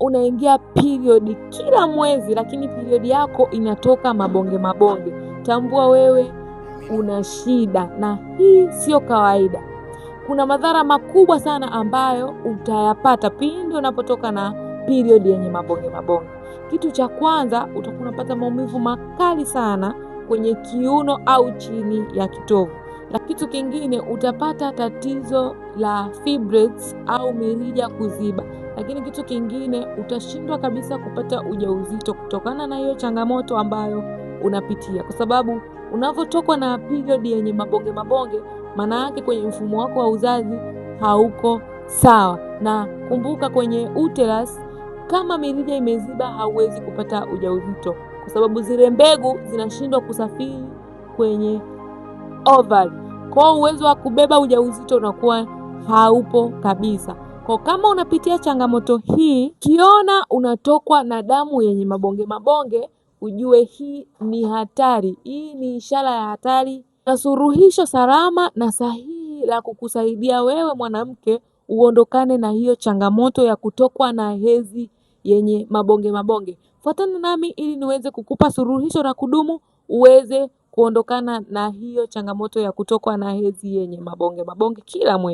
unaingia period kila mwezi, lakini period yako inatoka mabonge mabonge, tambua wewe una shida, na hii sio kawaida. Kuna madhara makubwa sana ambayo utayapata pindi unapotoka na period yenye mabonge mabonge. Kitu cha kwanza, utakuwa unapata maumivu makali sana kwenye kiuno au chini ya kitovu. Na kitu kingine, utapata tatizo la fibroids au mirija kuziba. Lakini kitu kingine, utashindwa kabisa kupata ujauzito kutokana na hiyo changamoto ambayo unapitia, kwa sababu unavotokwa na period yenye mabonge mabonge, maana yake kwenye mfumo wako wa uzazi hauko sawa. Na kumbuka, kwenye uterus kama mirija imeziba hauwezi kupata ujauzito, kwa sababu zile mbegu zinashindwa kusafiri kwenye ovary. Kwa uwezo wa kubeba ujauzito unakuwa haupo kabisa. Kwa kama unapitia changamoto hii, kiona unatokwa na damu yenye mabonge mabonge, ujue hii ni hatari. Hii ni ishara ya hatari, na suluhisho salama na sahihi la kukusaidia wewe mwanamke uondokane na hiyo changamoto ya kutokwa na hedhi yenye mabonge mabonge. Fuatana nami ili niweze kukupa suluhisho la kudumu uweze kuondokana na hiyo changamoto ya kutokwa na hedhi yenye mabonge mabonge kila mwezi.